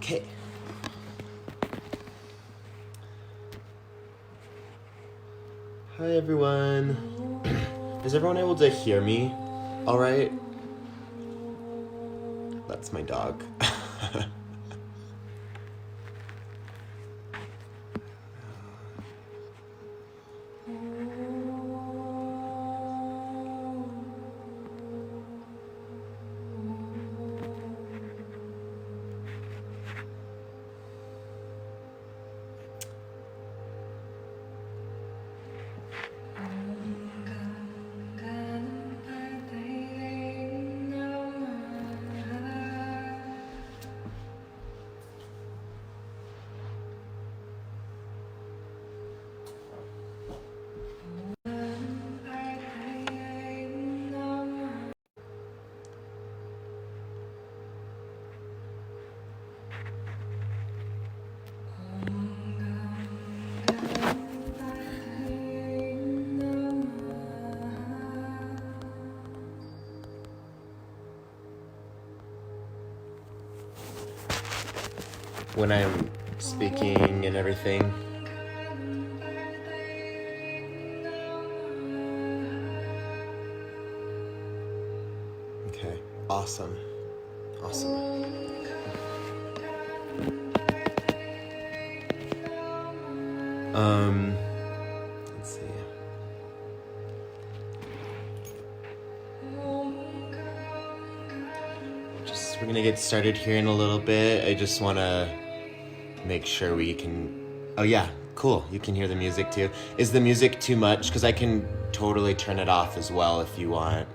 Okay. Hi everyone. Is everyone able to hear me all right? That's my dog. When I'm speaking and everything. Okay, awesome. Awesome. Let's see. We're gonna get started here in a little bit. I just wanna make sure we can, oh yeah, cool, you can hear the music too. Is the music too much? Because I can totally turn it off as well if you want.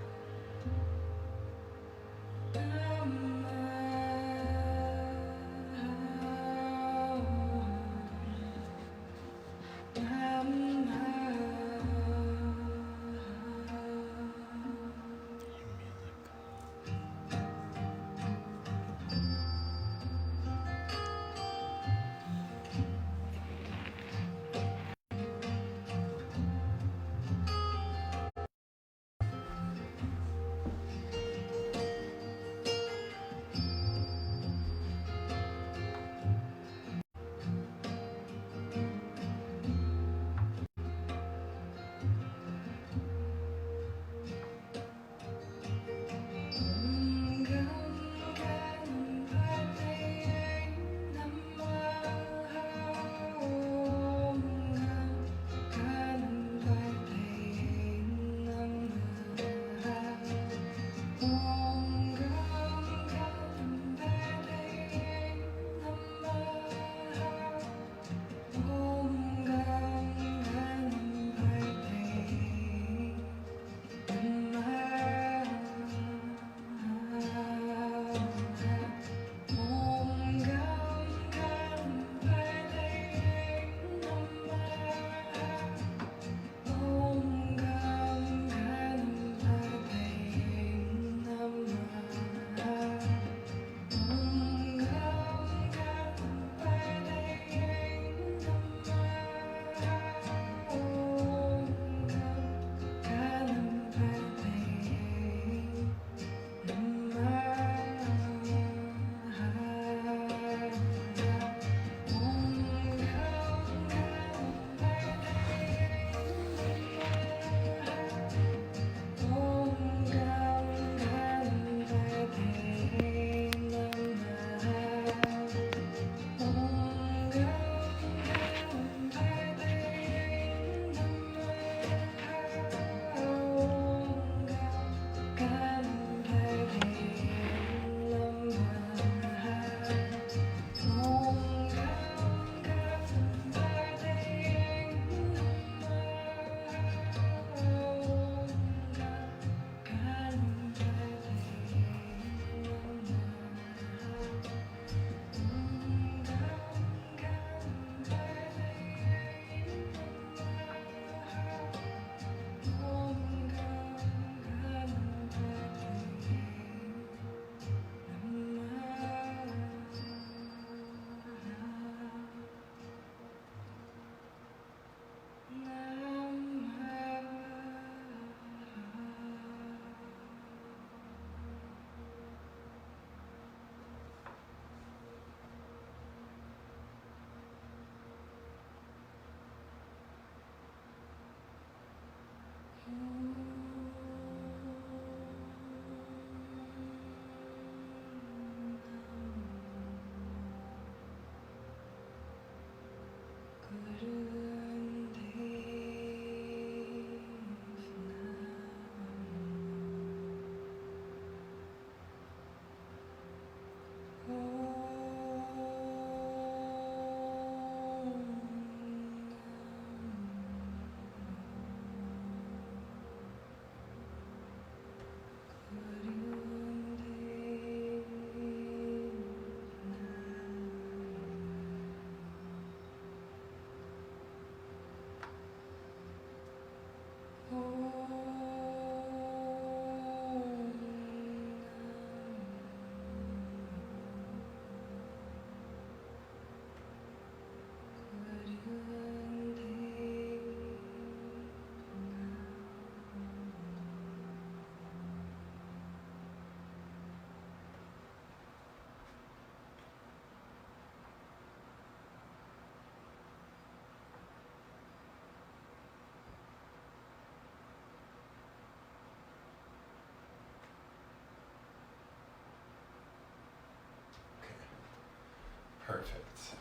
Perfect.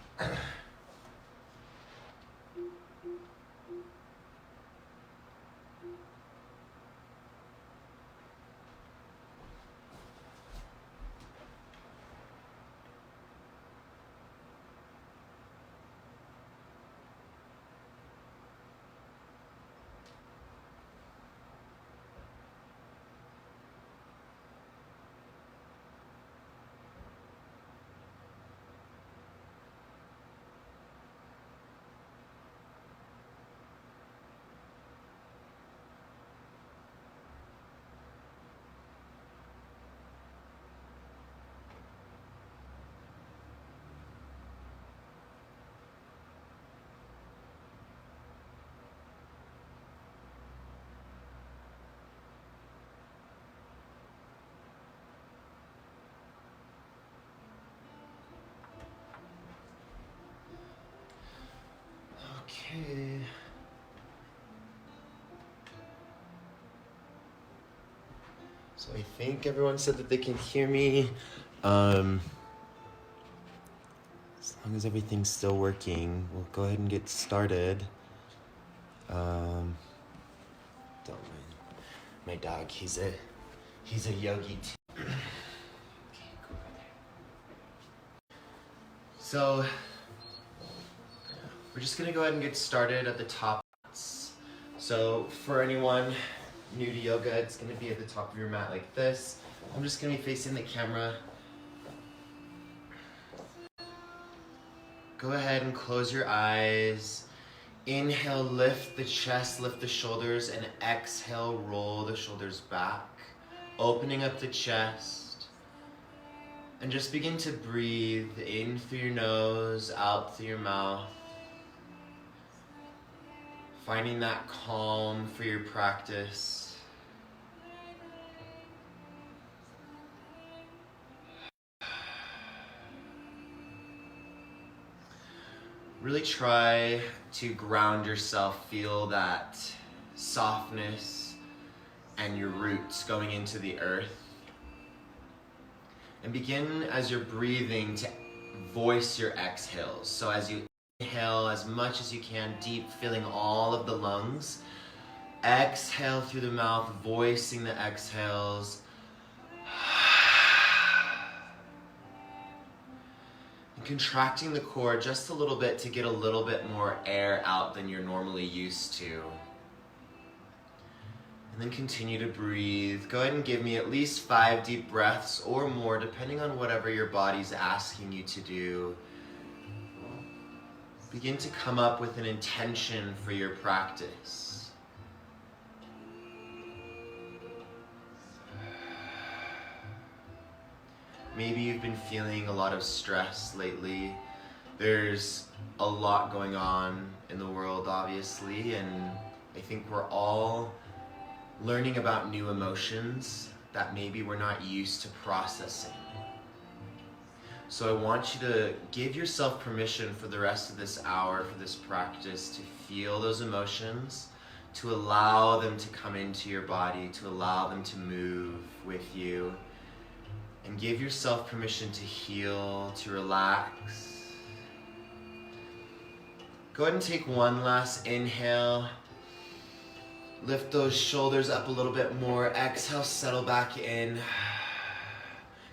Okay. So I think everyone said that they can hear me. As long as everything's still working, we'll go ahead and get started. Don't mind my dog. He's a yogi. Okay, go over there. So we're just gonna go ahead and get started at the top. So for anyone new to yoga, it's gonna be at the top of your mat like this. I'm just gonna be facing the camera. Go ahead and close your eyes. Inhale, lift the chest, lift the shoulders, and exhale, roll the shoulders back, opening up the chest. And just begin to breathe in through your nose, out through your mouth. Finding that calm for your practice. Really try to ground yourself, feel that softness and your roots going into the earth. And begin as you're breathing to voice your exhales. So as you inhale as much as you can, deep, filling all of the lungs. Exhale through the mouth, voicing the exhales. And contracting the core just a little bit to get a little bit more air out than you're normally used to. And then continue to breathe. Go ahead and give me at least 5 deep breaths or more, depending on whatever your body's asking you to do. Begin to come up with an intention for your practice. Maybe you've been feeling a lot of stress lately. There's a lot going on in the world, obviously, and I think we're all learning about new emotions that maybe we're not used to processing. So I want you to give yourself permission for the rest of this hour, for this practice, to feel those emotions, to allow them to come into your body, to allow them to move with you. And give yourself permission to heal, to relax. Go ahead and take one last inhale. Lift those shoulders up a little bit more. Exhale, settle back in.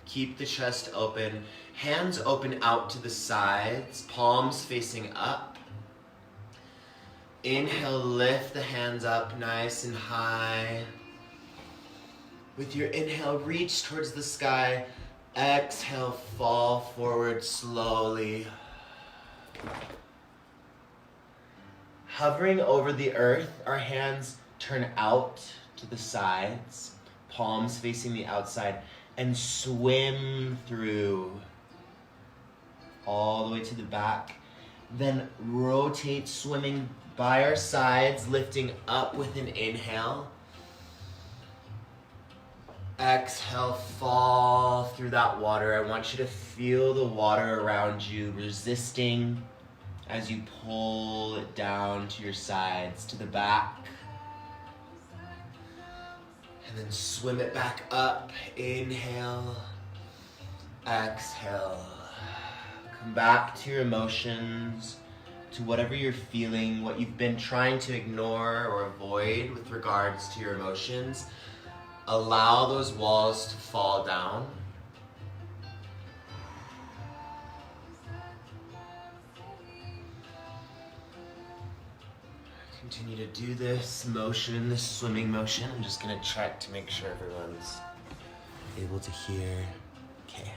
Keep the chest open. Hands open out to the sides, palms facing up. Inhale, lift the hands up nice and high. With your inhale, reach towards the sky. Exhale, fall forward slowly. Hovering over the earth, our hands turn out to the sides, palms facing the outside, and swim through all the way to the back. Then rotate, swimming by our sides, lifting up with an inhale. Exhale, fall through that water. I want you to feel the water around you resisting as you pull it down to your sides, to the back. And then swim it back up. Inhale, exhale. Come back to your emotions, to whatever you're feeling, what you've been trying to ignore or avoid with regards to your emotions. Allow those walls to fall down. Continue to do this motion, this swimming motion. I'm just gonna check to make sure everyone's able to hear. Okay.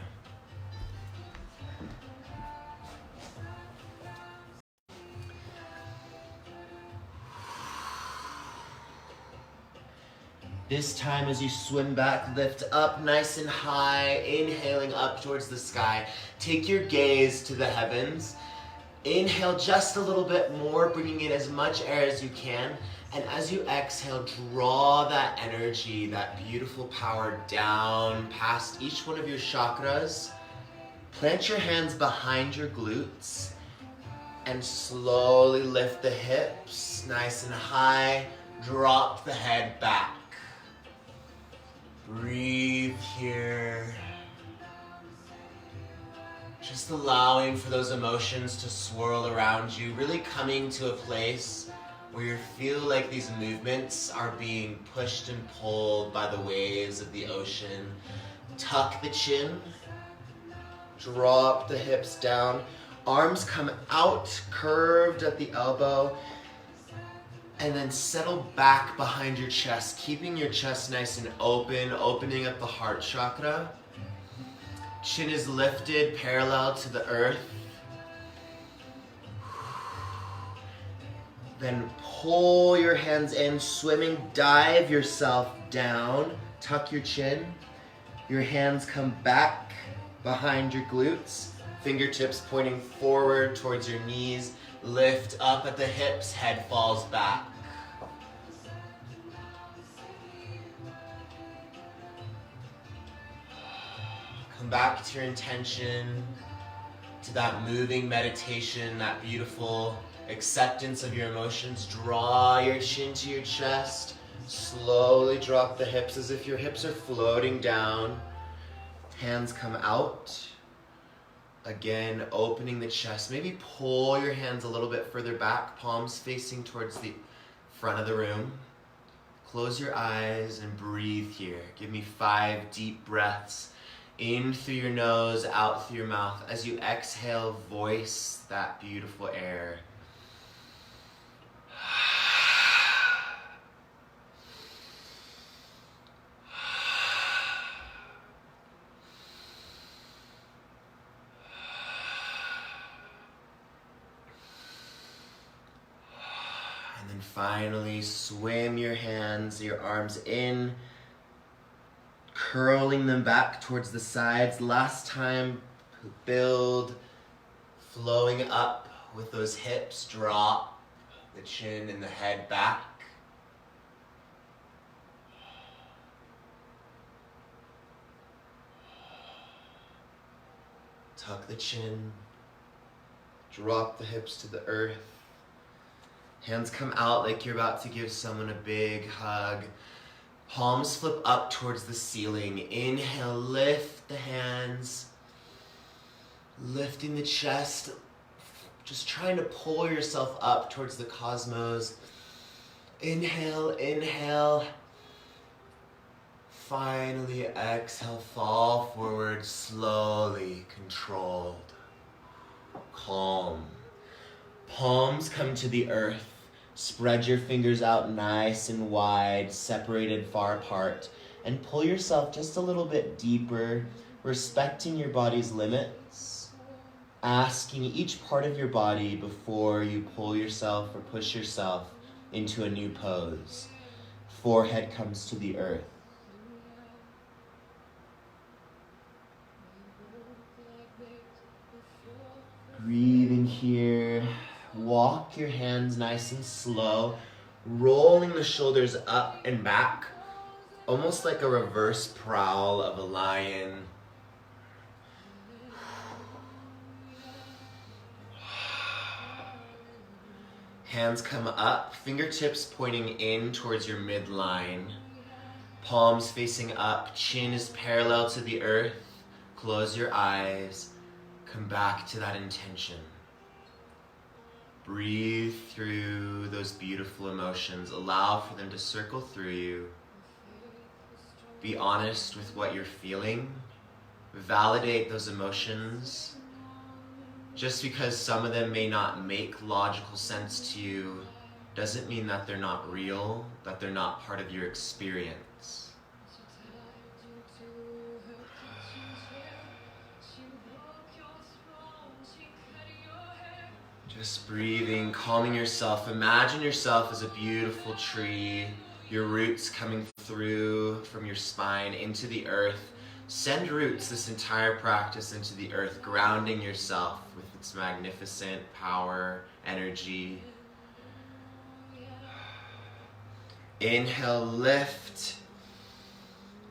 This time as you swim back, lift up nice and high, inhaling up towards the sky. Take your gaze to the heavens. Inhale just a little bit more, bringing in as much air as you can. And as you exhale, draw that energy, that beautiful power down past each one of your chakras. Plant your hands behind your glutes and slowly lift the hips nice and high. Drop the head back. Breathe here. Just allowing for those emotions to swirl around you, really coming to a place where you feel like these movements are being pushed and pulled by the waves of the ocean. Tuck the chin, drop the hips down, arms come out, curved at the elbow, and then settle back behind your chest, keeping your chest nice and open, opening up the heart chakra. Chin is lifted parallel to the earth. Then pull your hands in, swimming, dive yourself down, tuck your chin. Your hands come back behind your glutes, fingertips pointing forward towards your knees. Lift up at the hips, head falls back. Come back to your intention, to that moving meditation, that beautiful acceptance of your emotions. Draw your chin to your chest. Slowly drop the hips as if your hips are floating down. Hands come out. Again, opening the chest. Maybe pull your hands a little bit further back, palms facing towards the front of the room. Close your eyes and breathe here. Give me 5 deep breaths. In through your nose, out through your mouth. As you exhale, voice that beautiful air. And then finally, swim your hands, your arms in, curling them back towards the sides. Last time, build, flowing up with those hips. Drop the chin and the head back. Tuck the chin. Drop the hips to the earth. Hands come out like you're about to give someone a big hug. Palms flip up towards the ceiling. Inhale, lift the hands. Lifting the chest, Just trying to pull yourself up towards the cosmos. Inhale, inhale. Finally, exhale, fall forward slowly, controlled, calm. Palms come to the earth. Spread your fingers out nice and wide, separated far apart, and pull yourself just a little bit deeper, respecting your body's limits, asking each part of your body before you pull yourself or push yourself into a new pose. Forehead comes to the earth. Breathing here. Walk your hands nice and slow, rolling the shoulders up and back, almost like a reverse prowl of a lion. Hands come up, fingertips pointing in towards your midline. Palms facing up, chin is parallel to the earth. Close your eyes, come back to that intention. Breathe through those beautiful emotions. Allow for them to circle through you. Be honest with what you're feeling. Validate those emotions. Just because some of them may not make logical sense to you doesn't mean that they're not real, that they're not part of your experience. Just breathing, calming yourself. Imagine yourself as a beautiful tree, your roots coming through from your spine into the earth. Send roots this entire practice into the earth, grounding yourself with its magnificent power, energy. Inhale, lift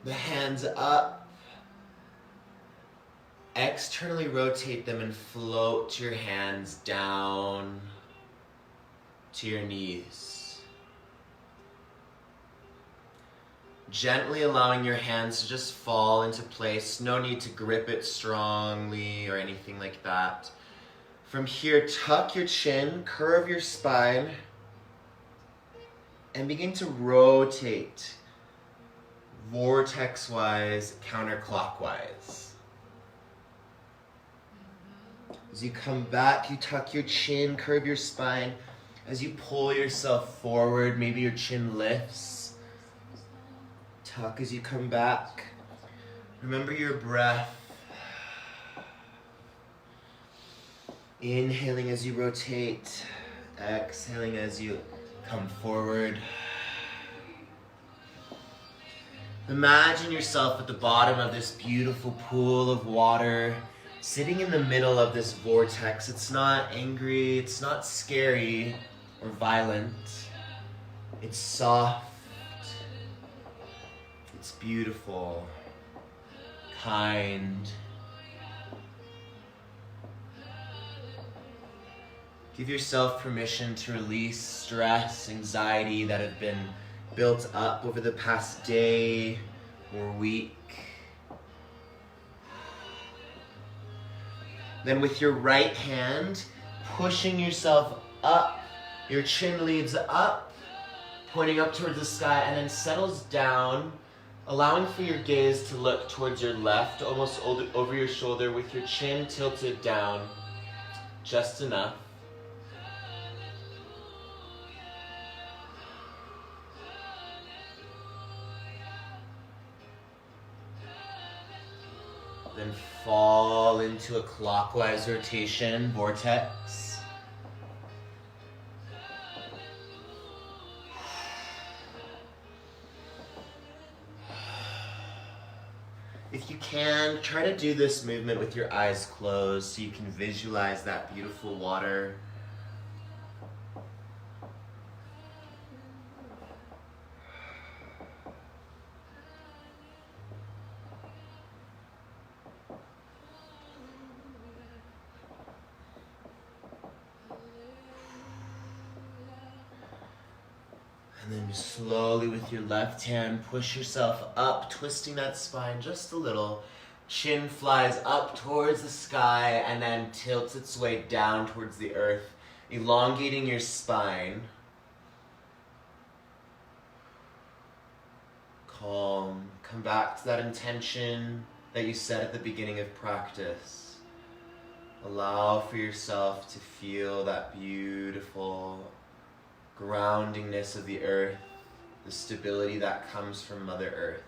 the hands up. Externally rotate them and float your hands down to your knees. Gently allowing your hands to just fall into place. No need to grip it strongly or anything like that. From here, tuck your chin, curve your spine, and begin to rotate vortex-wise, counterclockwise. As you come back, you tuck your chin, curve your spine. As you pull yourself forward, maybe your chin lifts. Tuck as you come back. Remember your breath. Inhaling as you rotate. Exhaling as you come forward. Imagine yourself at the bottom of this beautiful pool of water, sitting in the middle of this vortex. It's not angry, it's not scary or violent. It's soft, it's beautiful, kind. Give yourself permission to release stress, anxiety that have been built up over the past day or week. Then with your right hand, pushing yourself up, your chin leads up, pointing up towards the sky, and then settles down, allowing for your gaze to look towards your left, almost over your shoulder, with your chin tilted down, just enough. Then fall into a clockwise rotation, vortex. If you can, try to do this movement with your eyes closed so you can visualize that beautiful water. And then slowly with your left hand, push yourself up, twisting that spine just a little. Chin flies up towards the sky and then tilts its way down towards the earth, elongating your spine. Calm. Come back to that intention that you set at the beginning of practice. Allow for yourself to feel that beautiful groundingness of the earth, the stability that comes from Mother Earth.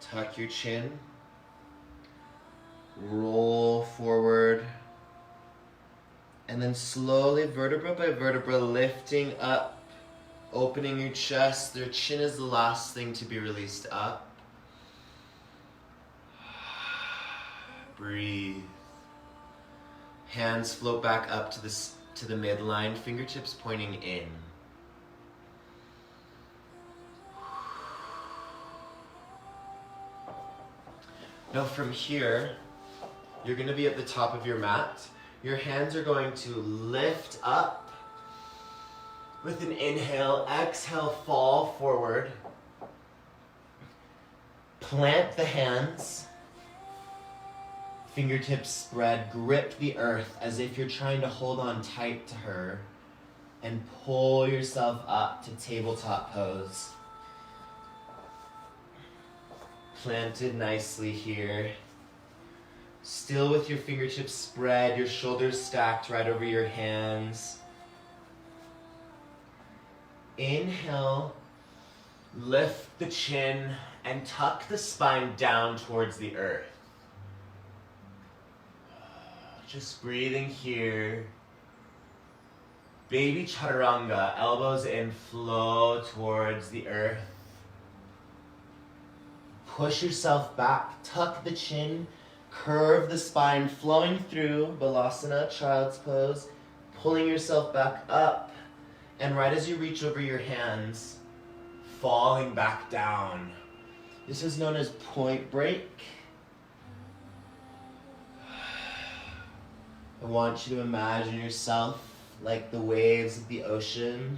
Tuck your chin. Roll forward. And then slowly, vertebra by vertebra, lifting up. Opening your chest. Your chin is the last thing to be released up. Breathe. Hands float back up to the midline, fingertips pointing in. Now from here, you're going to be at the top of your mat. Your hands are going to lift up. With an inhale, exhale, fall forward. Plant the hands. Fingertips spread, grip the earth as if you're trying to hold on tight to her. And pull yourself up to tabletop pose. Planted nicely here. Still with your fingertips spread, your shoulders stacked right over your hands. Inhale, lift the chin and tuck the spine down towards the earth. Just breathing here. Baby chaturanga, elbows in, flow towards the earth. Push yourself back, tuck the chin, curve the spine, flowing through Balasana, child's pose, pulling yourself back up. And right as you reach over your hands, falling back down. This is known as point break. I want you to imagine yourself like the waves of the ocean.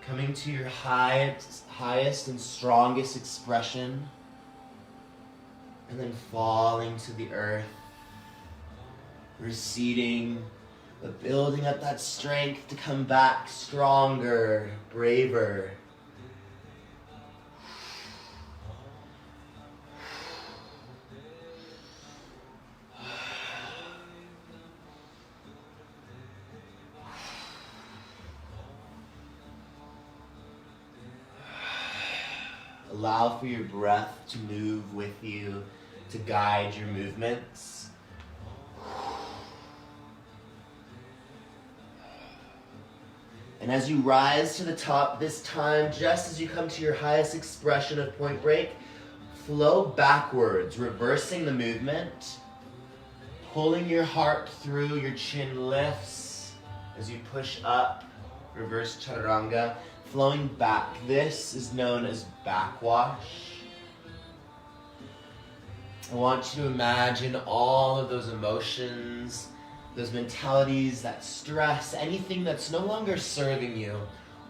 Coming to your highest and strongest expression. And then falling to the earth. Receding, but building up that strength to come back stronger, braver. Allow for your breath to move with you, to guide your movements. And as you rise to the top this time, just as you come to your highest expression of point break, flow backwards, reversing the movement, pulling your heart through, your chin lifts as you push up, reverse chaturanga, flowing back. This is known as backwash. I want you to imagine all of those emotions, those mentalities, that stress, anything that's no longer serving you,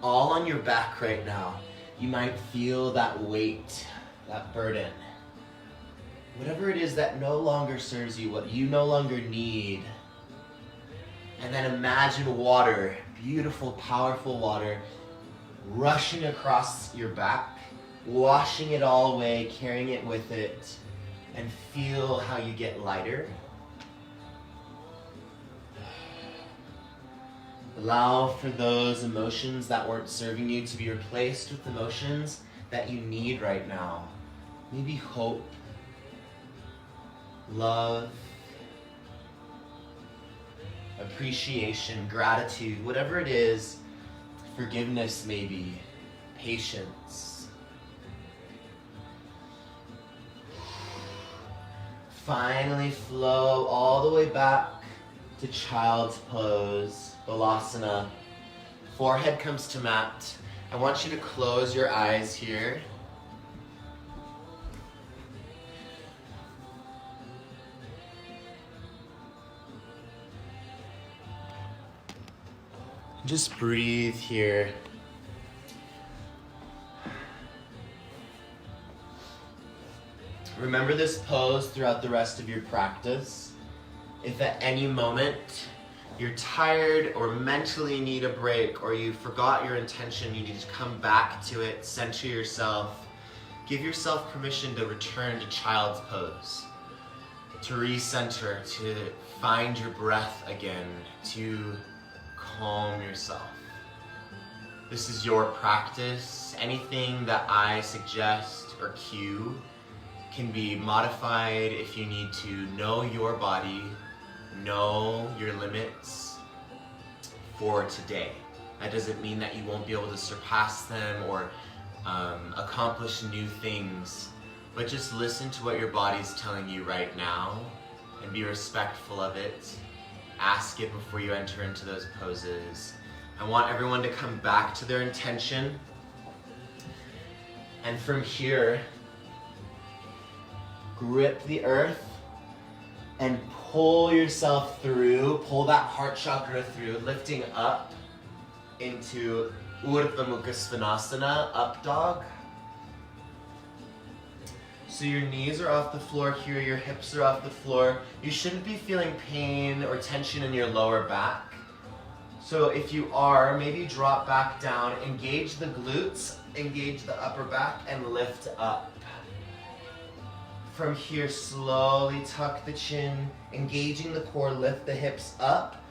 all on your back right now. You might feel that weight, that burden. Whatever it is that no longer serves you, what you no longer need. And then imagine water, beautiful, powerful water, rushing across your back, washing it all away, carrying it with it, and feel how you get lighter. Allow for those emotions that weren't serving you to be replaced with emotions that you need right now. Maybe hope, love, appreciation, gratitude, whatever it is, forgiveness maybe, patience. Finally flow all the way back to child's pose, Balasana. Forehead comes to mat. I want you to close your eyes here. Just breathe here. Remember this pose throughout the rest of your practice. If at any moment you're tired or mentally need a break, or you forgot your intention, you need to come back to it, center yourself, give yourself permission to return to child's pose, to recenter, to find your breath again, to calm yourself. This is your practice. Anything that I suggest or cue can be modified if you need to know your body, know your limits for today. That doesn't mean that you won't be able to surpass them or accomplish new things, but just listen to what your body's telling you right now and be respectful of it. Ask it before you enter into those poses. I want everyone to come back to their intention, and from here, grip the earth and pull yourself through, pull that heart chakra through, lifting up into Urdhva Mukha Svanasana, up dog. So your knees are off the floor here, your hips are off the floor. You shouldn't be feeling pain or tension in your lower back. So if you are, maybe drop back down, engage the glutes, engage the upper back, and lift up. From here, slowly tuck the chin, engaging the core, lift the hips up,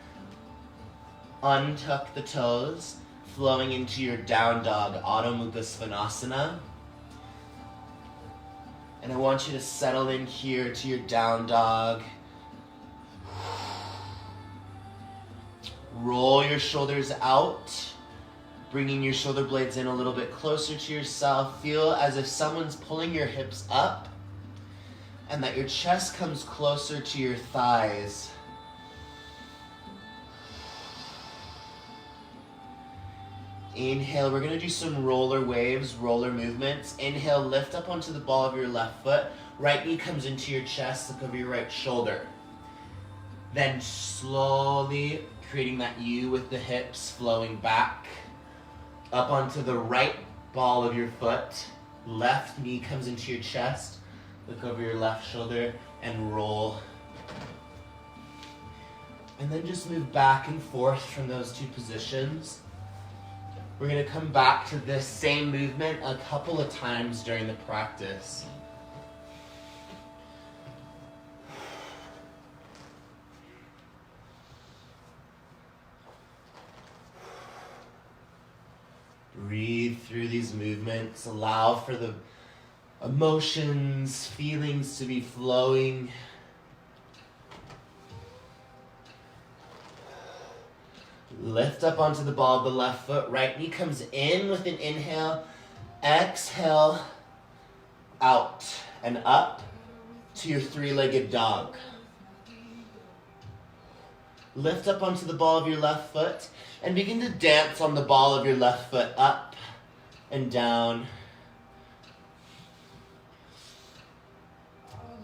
untuck the toes, flowing into your down dog, Adho Mukha Svanasana. And I want you to settle in here to your down dog. Roll your shoulders out, bringing your shoulder blades in a little bit closer to yourself. Feel as if someone's pulling your hips up and that your chest comes closer to your thighs. Inhale, we're gonna do some roller waves, roller movements. Inhale, lift up onto the ball of your left foot. Right knee comes into your chest, look over your right shoulder. Then slowly creating that U with the hips, flowing back up onto the right ball of your foot. Left knee comes into your chest, look over your left shoulder and roll. And then just move back and forth from those two positions. We're gonna come back to this same movement a couple of times during the practice. Breathe through these movements. Allow for the emotions, feelings to be flowing. Lift up onto the ball of the left foot. Right knee comes in with an inhale. Exhale, out and up to your three-legged dog. Lift up onto the ball of your left foot and begin to dance on the ball of your left foot, up and down.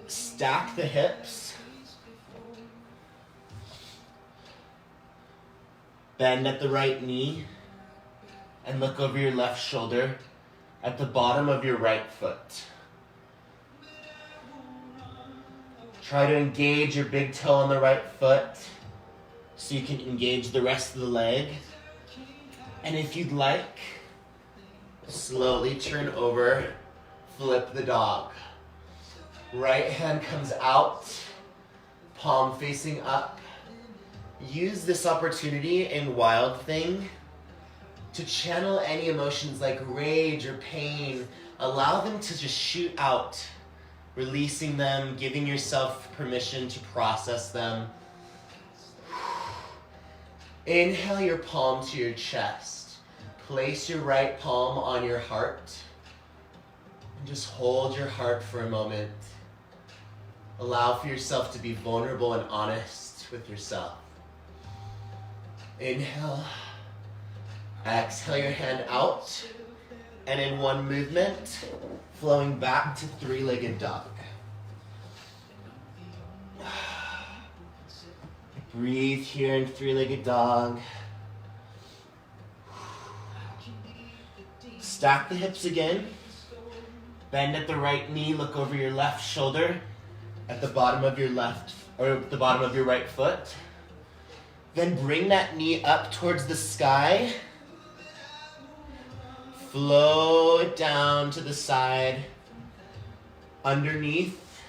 Stack the hips. Bend at the right knee and look over your left shoulder at the bottom of your right foot. Try to engage your big toe on the right foot so you can engage the rest of the leg. And if you'd like, slowly turn over, flip the dog. Right hand comes out, palm facing up. Use this opportunity in Wild Thing to channel any emotions like rage or pain. Allow them to just shoot out, releasing them, giving yourself permission to process them. Inhale your palm to your chest. Place your right palm on your heart. And just hold your heart for a moment. Allow for yourself to be vulnerable and honest with yourself. Inhale. Exhale your hand out. And in one movement, flowing back to three-legged dog. Breathe here in three-legged dog. Stack the hips again. Bend at the right knee, look over your left shoulder at the bottom of your left, or the bottom of your right foot. Then bring that knee up towards the sky. Flow it down to the side, underneath,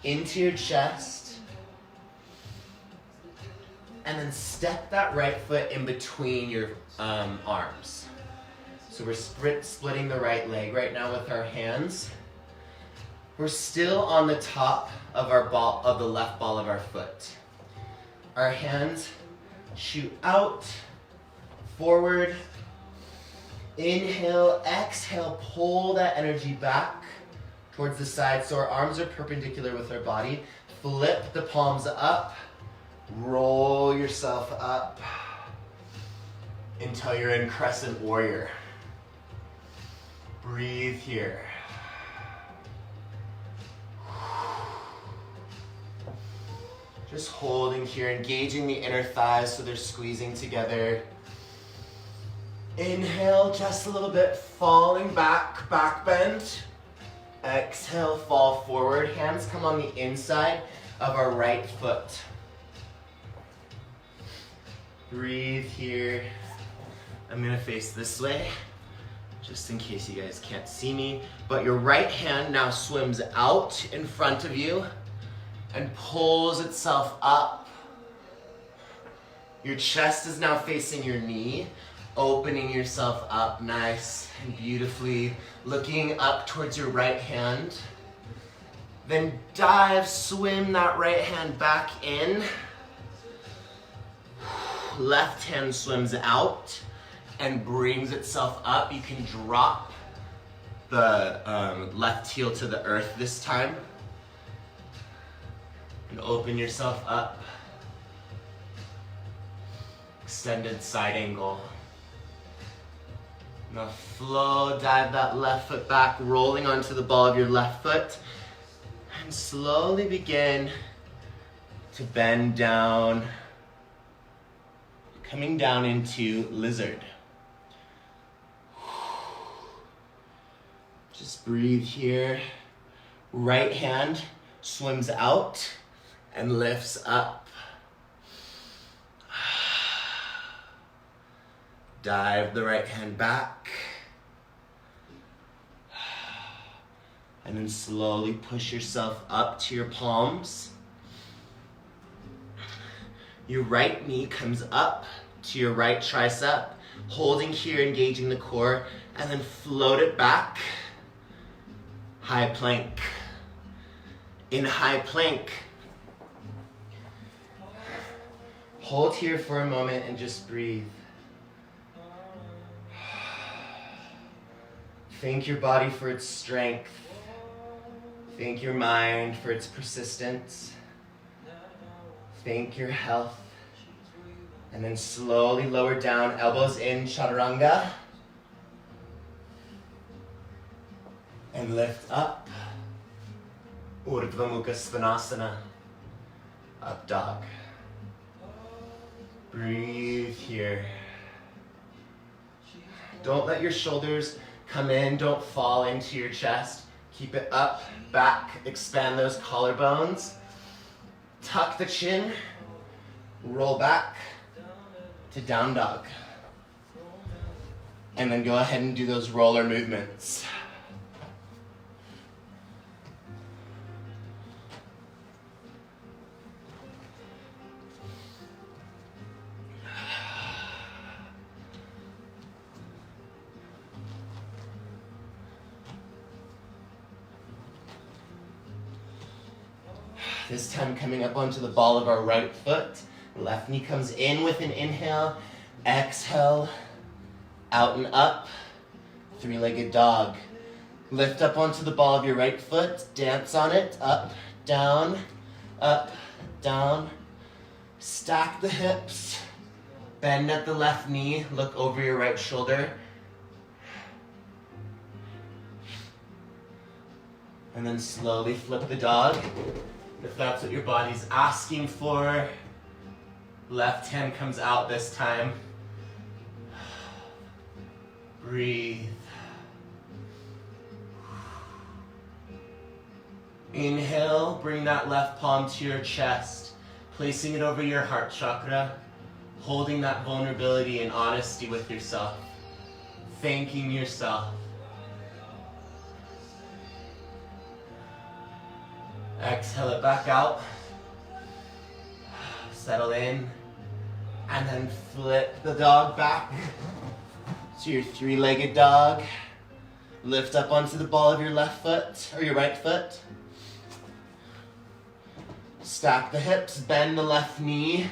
into your chest. And then step that right foot in between your arms. So we're splitting the right leg right now with our hands. We're still on the top of our ball, of the left ball of our foot. Our hands shoot out, forward. Inhale, exhale, pull that energy back towards the side so our arms are perpendicular with our body. Flip the palms up, roll yourself up until you're in crescent warrior. Breathe here. Just holding here, engaging the inner thighs so they're squeezing together. Inhale, just a little bit, falling back, back bend. Exhale, fall forward. Hands come on the inside of our right foot. Breathe here. I'm gonna face this way, just in case you guys can't see me. But your right hand now swims out in front of you and pulls itself up. Your chest is now facing your knee, opening yourself up nice and beautifully, looking up towards your right hand. Then dive, swim that right hand back in. Left hand swims out and brings itself up. You can drop the left heel to the earth this time. And open yourself up. Extended side angle. Now flow, dive that left foot back, rolling onto the ball of your left foot. And slowly begin to bend down, coming down into lizard. Just breathe here. Right hand swims out and lifts up. Dive the right hand back. And then slowly push yourself up to your palms. Your right knee comes up to your right tricep, holding here, engaging the core, and then float it back. High plank. In high plank, hold here for a moment and just breathe. Thank your body for its strength. Thank your mind for its persistence. Thank your health. And then slowly lower down, elbows in, chaturanga. And lift up. Urdhva Mukha Svanasana. Up dog. Breathe here. Don't let your shoulders come in, don't fall into your chest. Keep it up, back, expand those collarbones. Tuck the chin, roll back to down dog. And then go ahead and do those roller movements. This time coming up onto the ball of our right foot. Left knee comes in with an inhale. Exhale, out and up. Three-legged dog. Lift up onto the ball of your right foot. Dance on it. Up, down, up, down. Stack the hips. Bend at the left knee. Look over your right shoulder. And then slowly flip the dog. If that's what your body's asking for. Left hand comes out this time. Breathe. Inhale, bring that left palm to your chest, placing it over your heart chakra, holding that vulnerability and honesty with yourself, thanking yourself. Exhale it back out. Settle in. And then flip the dog back to your three-legged dog. Lift up onto the ball of your left foot, or your right foot. Stack the hips, bend the left knee.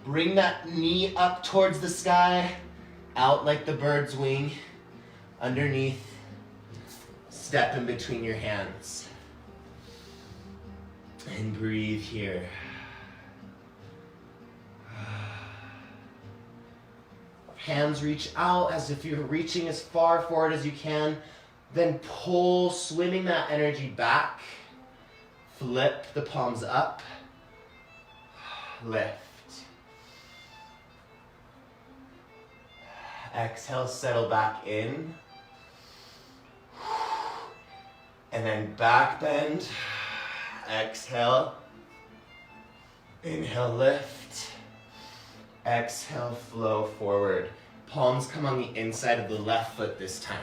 Bring that knee up towards the sky, out like the bird's wing, underneath. Step in between your hands. And breathe here. Hands reach out as if you're reaching as far forward as you can. Then pull, swimming that energy back. Flip the palms up. Lift. Exhale, settle back in. And then back bend. Exhale. Inhale, lift. Exhale, flow forward. Palms come on the inside of the left foot this time.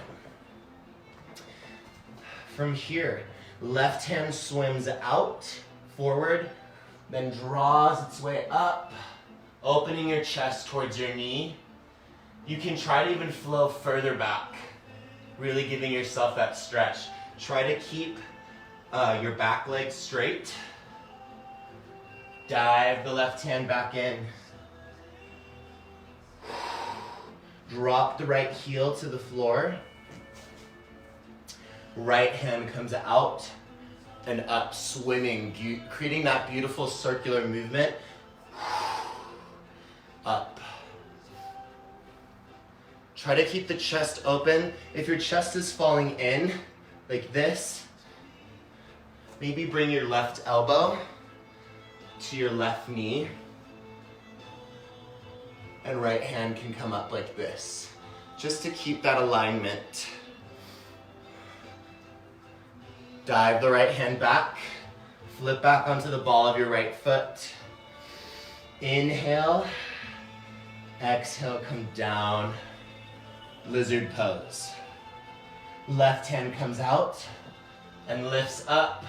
From here, left hand swims out, forward, then draws its way up, opening your chest towards your knee. You can try to even flow further back, really giving yourself that stretch. Try to keep your back leg straight. Dive the left hand back in. Drop the right heel to the floor. Right hand comes out and up, swimming, creating that beautiful circular movement. Up. Try to keep the chest open. If your chest is falling in, like this, maybe bring your left elbow to your left knee. And right hand can come up like this, just to keep that alignment. Dive the right hand back, flip back onto the ball of your right foot. Inhale, exhale, come down, lizard pose. Left hand comes out and lifts up,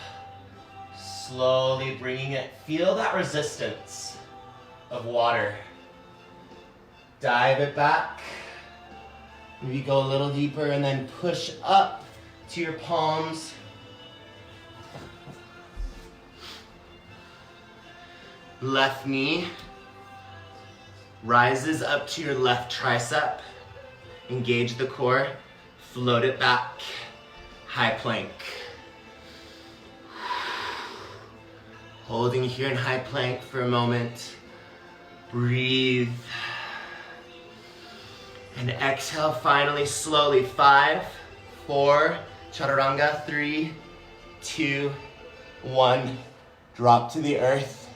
slowly bringing it. Feel that resistance of water. Dive it back. Maybe go a little deeper and then push up to your palms. Left knee rises up to your left tricep. Engage the core. Float it back. High plank. Holding here in high plank for a moment. Breathe. And exhale finally, slowly. 5, 4, chaturanga, 3, 2, 1. Drop to the earth.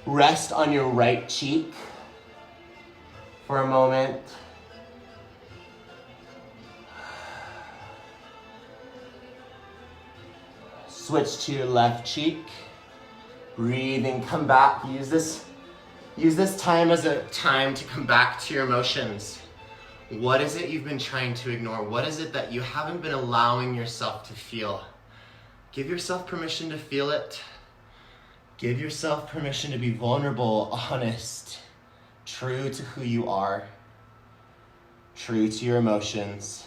Rest on your right cheek for a moment. Switch to your left cheek. Breathe and come back. Use this time as a time to come back to your emotions. What is it you've been trying to ignore? What is it that you haven't been allowing yourself to feel? Give yourself permission to feel it. Give yourself permission to be vulnerable, honest, true to who you are, true to your emotions.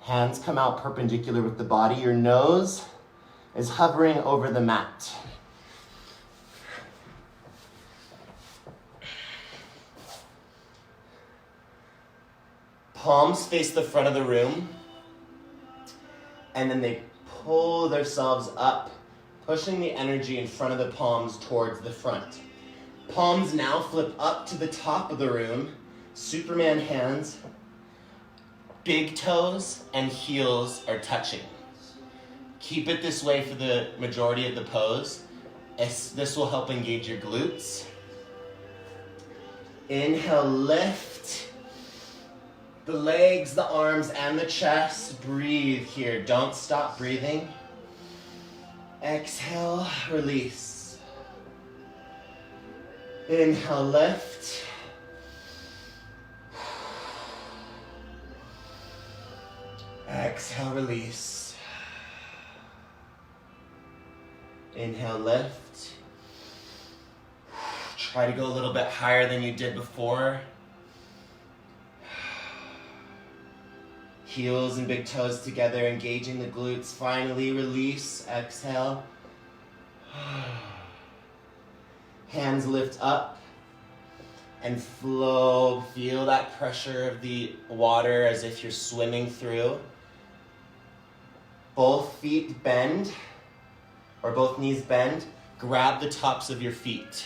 Hands come out perpendicular with the body. Your nose is hovering over the mat. Palms face the front of the room, and then they pull themselves up, pushing the energy in front of the palms towards the front. Palms now flip up to the top of the room, Superman hands, big toes and heels are touching. Keep it this way for the majority of the pose. This will help engage your glutes. Inhale, lift. The legs, the arms, and the chest. Breathe here. Don't stop breathing. Exhale, release. Inhale, lift. Exhale, release. Inhale, lift. Try to go a little bit higher than you did before. Heels and big toes together, engaging the glutes. Finally, release. Exhale. Hands lift up and flow. Feel that pressure of the water as if you're swimming through. Both feet bend, or both knees bend. Grab the tops of your feet.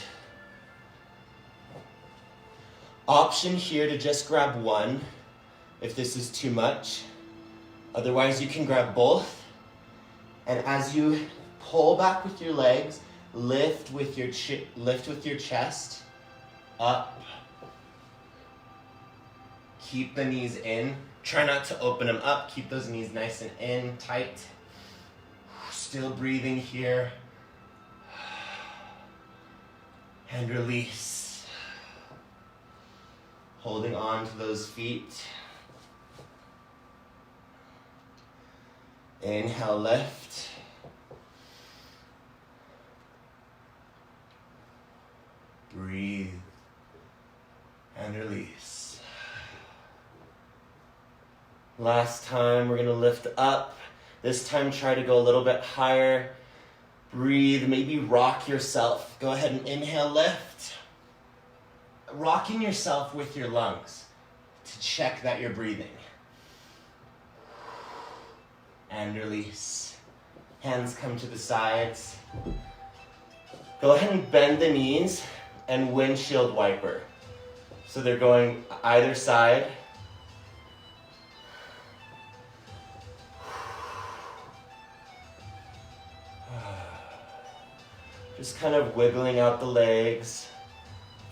Option here to just grab one if this is too much. Otherwise, you can grab both. And as you pull back with your legs, lift with your chest up. Keep the knees in. Try not to open them up. Keep those knees nice and in, tight. Still breathing here. And release. Holding on to those feet. Inhale, lift. Breathe. And release. Last time, we're gonna lift up. This time, try to go a little bit higher. Breathe, maybe rock yourself. Go ahead and inhale, lift. Rocking yourself with your lungs to check that you're breathing. And release. Hands come to the sides. Go ahead and bend the knees and windshield wiper. So they're going either side. Just kind of wiggling out the legs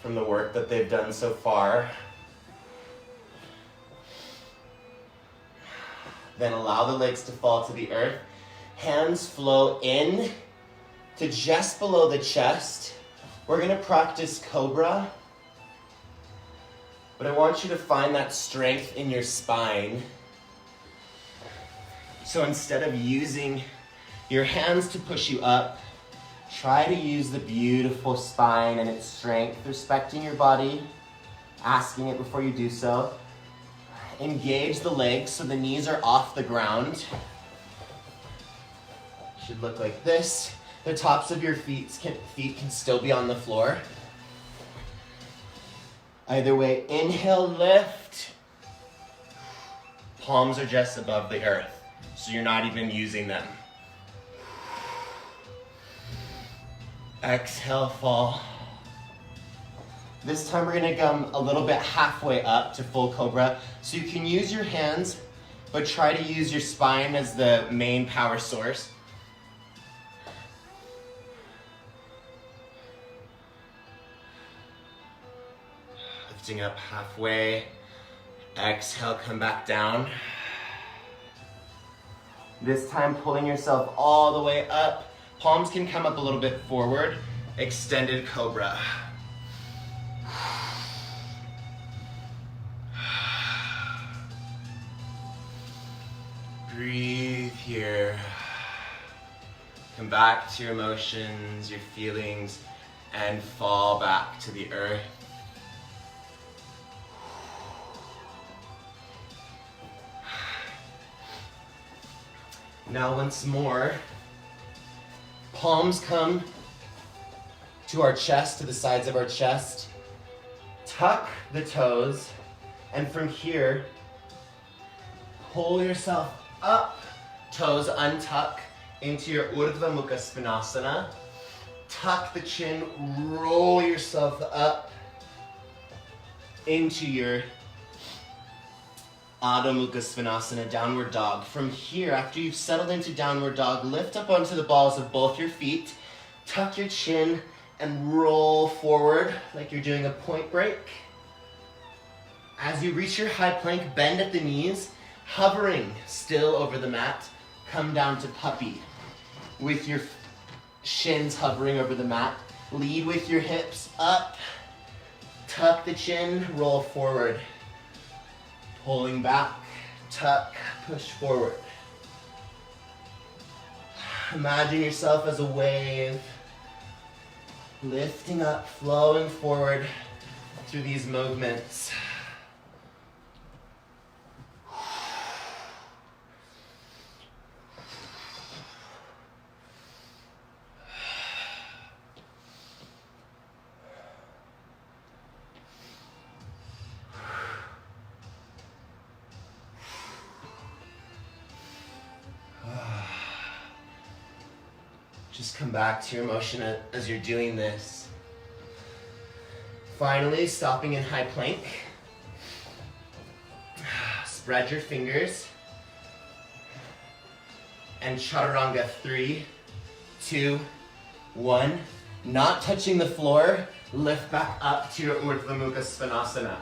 from the work that they've done so far. Then allow the legs to fall to the earth. Hands flow in to just below the chest. We're gonna practice cobra, but I want you to find that strength in your spine. So instead of using your hands to push you up, try to use the beautiful spine and its strength, respecting your body, asking it before you do so. Engage the legs so the knees are off the ground. Should look like this. The tops of your feet can still be on the floor. Either way, inhale, lift. Palms are just above the earth, so you're not even using them. Exhale, fall. This time we're gonna come a little bit halfway up to full cobra. So you can use your hands, but try to use your spine as the main power source. Lifting up halfway. Exhale, come back down. This time pulling yourself all the way up. Palms can come up a little bit forward. Extended cobra. Breathe here. Come back to your emotions, your feelings, and fall back to the earth. Now once more, palms come to our chest, to the sides of our chest. Tuck the toes, and from here, pull yourself up, toes untuck into your Urdhva Mukha Svanasana. Tuck the chin, roll yourself up into your Adho Mukha Svanasana, downward dog. From here, after you've settled into downward dog, lift up onto the balls of both your feet, tuck your chin, and roll forward like you're doing a point break. As you reach your high plank, bend at the knees, hovering still over the mat, come down to puppy. With your shins hovering over the mat, lead with your hips up, tuck the chin, roll forward. Pulling back, tuck, push forward. Imagine yourself as a wave, lifting up, flowing forward through these movements. Just come back to your motion as you're doing this. Finally, stopping in high plank. Spread your fingers. And chaturanga, 3, 2, 1. Not touching the floor, lift back up to your Urdhva Mukha Svanasana.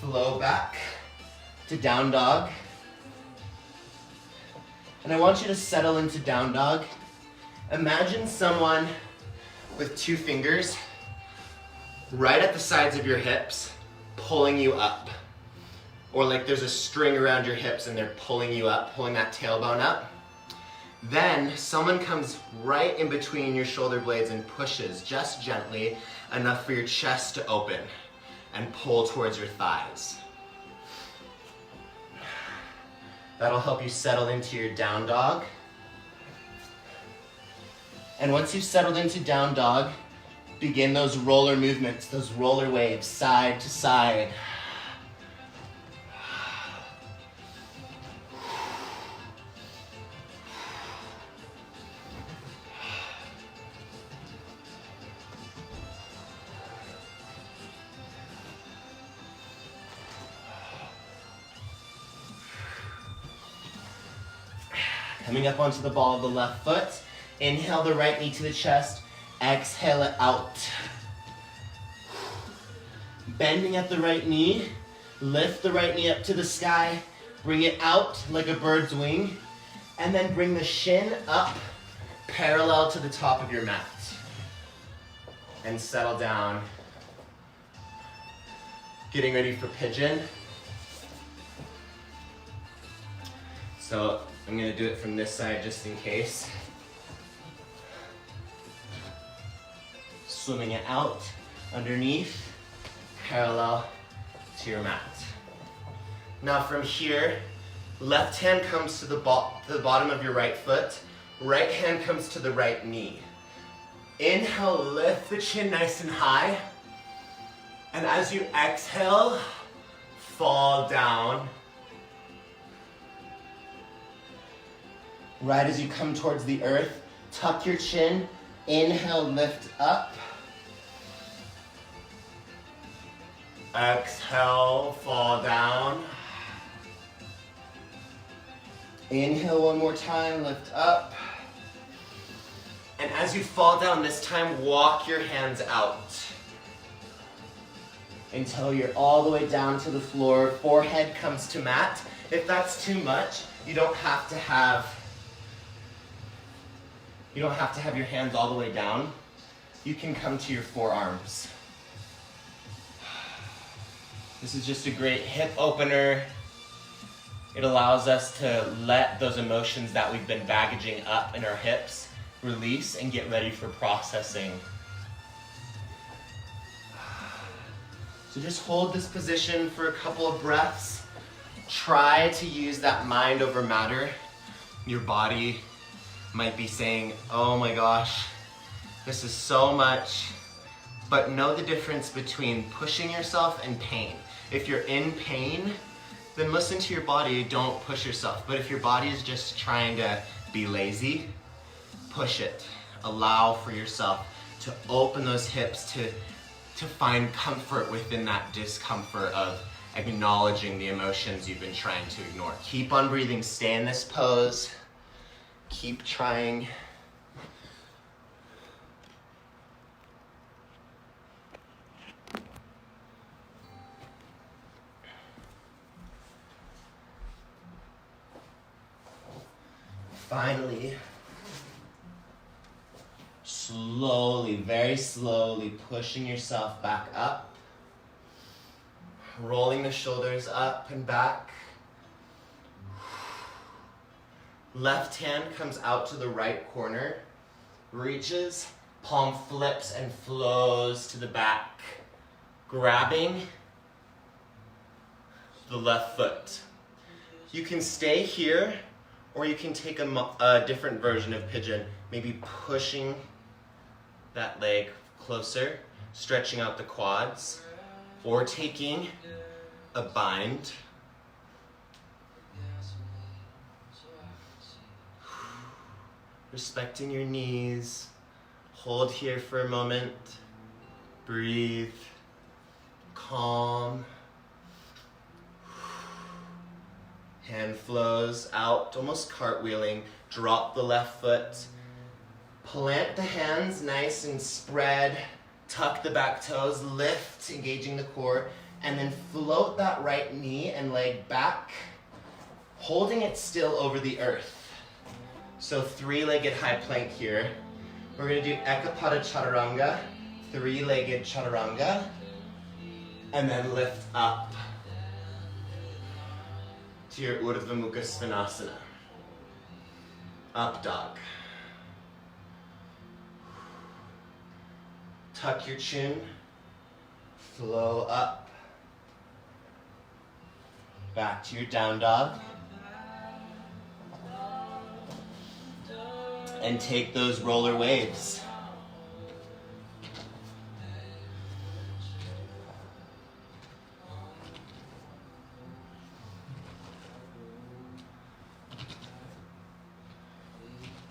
Flow back to down dog. And I want you to settle into down dog. Imagine someone with 2 fingers right at the sides of your hips, pulling you up. Or like there's a string around your hips and they're pulling you up, pulling that tailbone up. Then someone comes right in between your shoulder blades and pushes just gently enough for your chest to open and pull towards your thighs. That'll help you settle into your down dog. And once you've settled into down dog, begin those roller movements, those roller waves, side to side. Coming up onto the ball of the left foot. Inhale the right knee to the chest. Exhale it out. Bending at the right knee. Lift the right knee up to the sky. Bring it out like a bird's wing. And then bring the shin up parallel to the top of your mat. And settle down. Getting ready for pigeon. So I'm going to do it from this side just in case. Swimming it out underneath, parallel to your mat. Now from here, left hand comes to the bottom of your right foot, right hand comes to the right knee. Inhale, lift the chin nice and high, and as you exhale, fall down. Right as you come towards the earth, tuck your chin, inhale, lift up. Exhale, fall down. Inhale one more time, lift up. And as you fall down this time, walk your hands out until you're all the way down to the floor. Forehead comes to mat. If that's too much, you don't have to have your hands all the way down. You can come to your forearms. This is just a great hip opener. It allows us to let those emotions that we've been baggaging up in our hips release and get ready for processing. So just hold this position for a couple of breaths. Try to use that mind over matter. Your body might be saying, oh my gosh, this is so much. But know the difference between pushing yourself and pain. If you're in pain, then listen to your body, don't push yourself. But if your body is just trying to be lazy, push it. Allow for yourself to open those hips, to find comfort within that discomfort of acknowledging the emotions you've been trying to ignore. Keep on breathing, stay in this pose. Keep trying. Finally, slowly, very slowly pushing yourself back up, rolling the shoulders up and back. Left hand comes out to the right corner, reaches, palm flips and flows to the back, grabbing the left foot. You can stay here, or you can take a different version of pigeon, maybe pushing that leg closer, stretching out the quads, or taking a bind. Respecting your knees. Hold here for a moment. Breathe. Calm. Hand flows out, almost cartwheeling. Drop the left foot. Plant the hands nice and spread. Tuck the back toes. Lift, engaging the core. And then float that right knee and leg back, holding it still over the earth. So three-legged high plank here. We're going to do Ekapada Chaturanga, three-legged Chaturanga, and then lift up to your Urdhva Mukha Svanasana. Up dog. Tuck your chin, flow up, back to your down dog. And take those roller waves.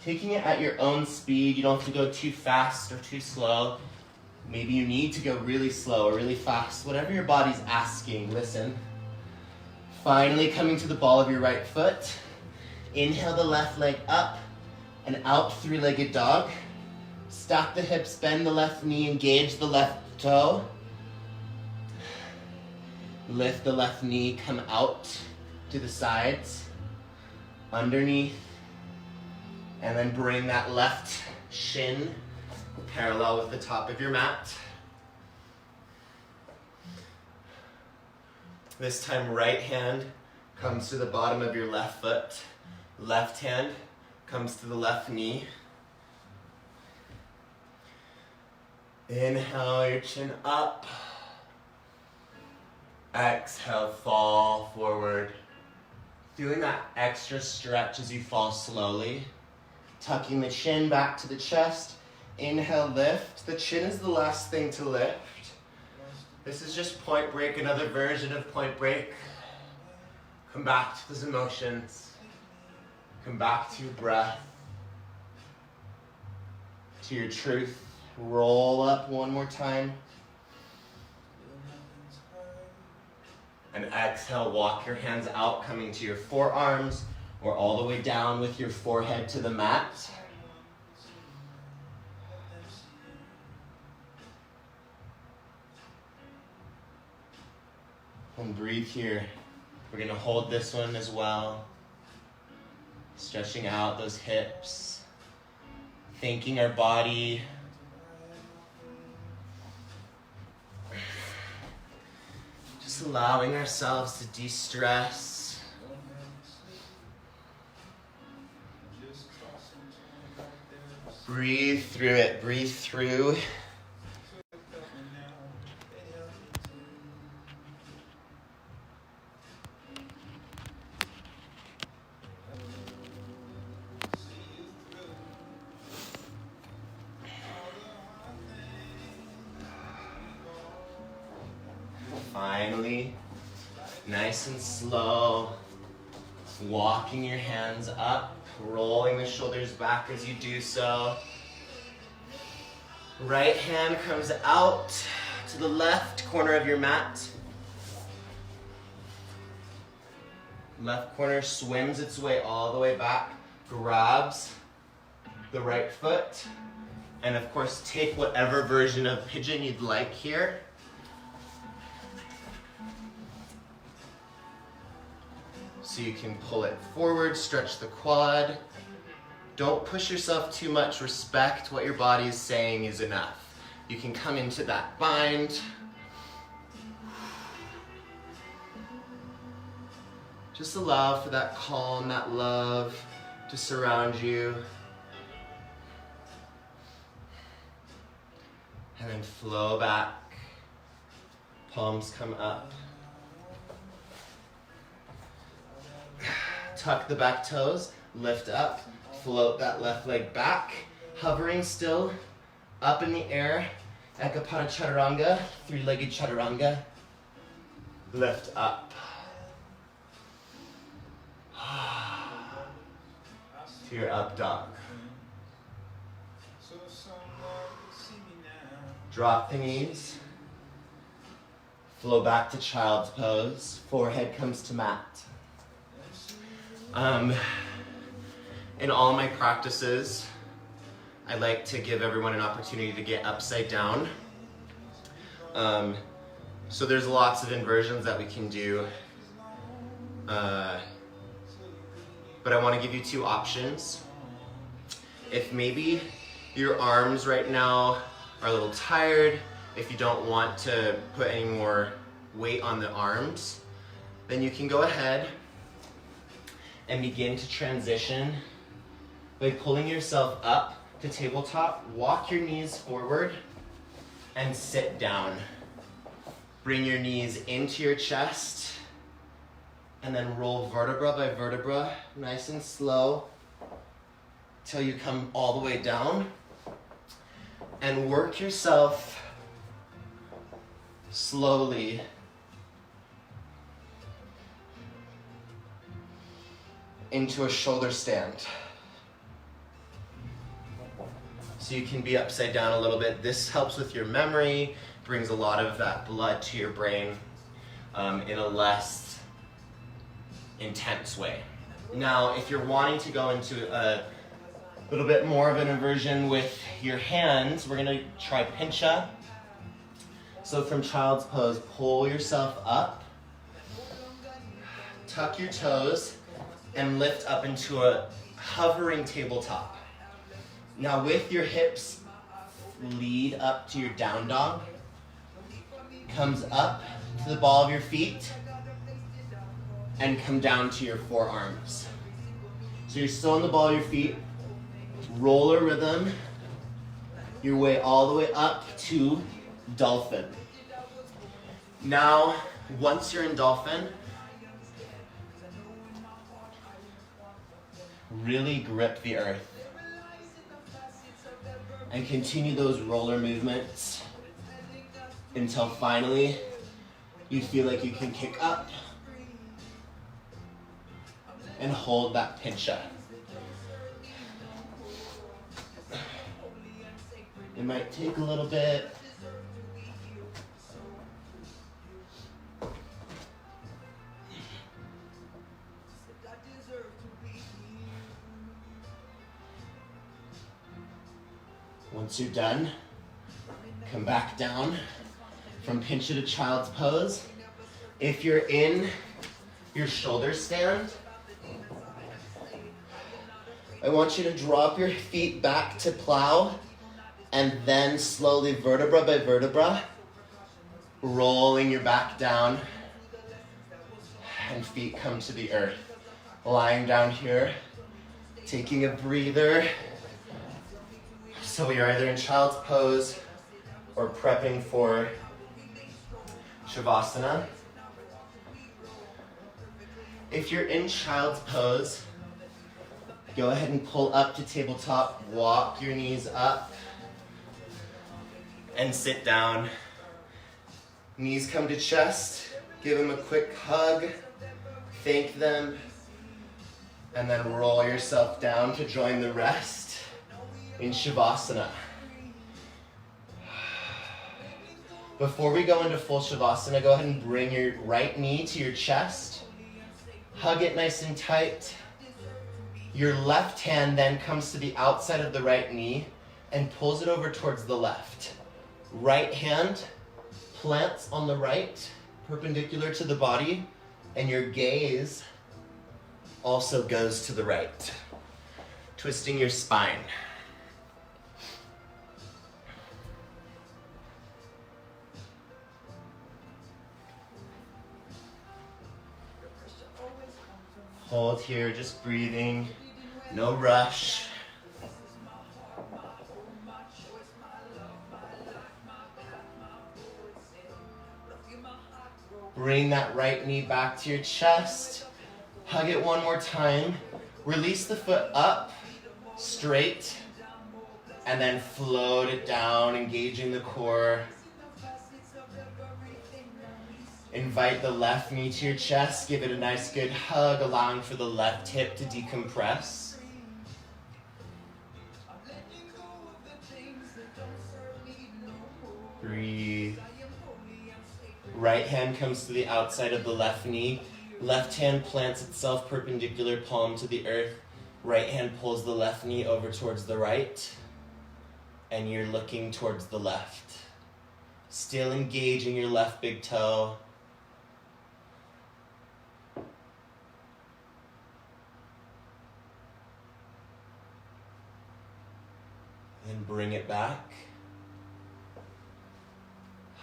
Taking it at your own speed. You don't have to go too fast or too slow. Maybe you need to go really slow or really fast. Whatever your body's asking, listen. Finally coming to the ball of your right foot. Inhale the left leg up and out, three-legged dog. Stack the hips, bend the left knee, engage the left toe. Lift the left knee, come out to the sides, underneath, and then bring that left shin parallel with the top of your mat. This time, right hand comes to the bottom of your left foot. Left hand comes to the left knee. Inhale your chin up. Exhale, fall forward. Feeling that extra stretch as you fall slowly. Tucking the chin back to the chest. Inhale, lift. The chin is the last thing to lift. This is just point break, another version of point break. Come back to those emotions. Come back to your breath, to your truth. Roll up one more time. And exhale, walk your hands out, coming to your forearms or all the way down with your forehead to the mat. And breathe here. We're going to hold this one as well. Stretching out those hips, thanking our body, just allowing ourselves to de-stress. Breathe through it, breathe through. Finally, nice and slow, walking your hands up, rolling the shoulders back as you do so. Right hand comes out to the left corner of your mat. Left corner swims its way all the way back, grabs the right foot, and of course take whatever version of pigeon you'd like here. So you can pull it forward, stretch the quad, Don't push yourself too much. Respect what your body is saying is enough. You can come into that bind. Just allow for that calm, that love to surround you. And then flow back. Palms come up. Tuck the back toes, lift up, float that left leg back, hovering still, up in the air, Ekapada Chaturanga, three-legged Chaturanga, lift up. To your up dog. Drop the knees, flow back to child's pose, forehead comes to mat. In all my practices, I like to give everyone an opportunity to get upside down. So there's lots of inversions that we can do. But I want to give you two options. If maybe your arms right now are a little tired, if you don't want to put any more weight on the arms, then you can go ahead and begin to transition by pulling yourself up to tabletop. Walk your knees forward and sit down. Bring your knees into your chest and then roll vertebra by vertebra, nice and slow, till you come all the way down. And work yourself slowly into a shoulder stand. So you can be upside down a little bit. This helps with your memory, brings a lot of that blood to your brain in a less intense way. Now, if you're wanting to go into a little bit more of an inversion with your hands, we're gonna try pincha. So from child's pose, pull yourself up, tuck your toes, and lift up into a hovering tabletop. Now with your hips, lead up to your down dog, comes up to the ball of your feet, and come down to your forearms. So you're still on the ball of your feet, roller rhythm, your way all the way up to dolphin. Now, once you're in dolphin, really grip the earth and continue those roller movements until finally you feel like you can kick up and hold that pincha. It might take a little bit. Once you're done, come back down from pincha to child's pose. If you're in your shoulder stand, I want you to drop your feet back to plow and then slowly vertebra by vertebra, rolling your back down and feet come to the earth. Lying down here, taking a breather. So you're either in child's pose or prepping for Shavasana. If you're in child's pose, go ahead and pull up to tabletop, walk your knees up, and sit down. Knees come to chest, give them a quick hug, thank them, and then roll yourself down to join the rest in Shavasana. Before we go into full Shavasana, go ahead and bring your right knee to your chest, hug it nice and tight. Your left hand then comes to the outside of the right knee and pulls it over towards the left. Right hand plants on the right, perpendicular to the body, and your gaze also goes to the right. twisting your spine. Hold here, just breathing, no rush. Bring that right knee back to your chest. Hug it one more time. Release the foot up, straight, and then float it down, engaging the core. Invite the left knee to your chest. Give it a nice good hug, allowing for the left hip to decompress. Breathe. Right hand comes to the outside of the left knee. Left hand plants itself perpendicular, palm to the earth. Right hand pulls the left knee over towards the right. And you're looking towards the left. Still engaging your left big toe. And bring it back.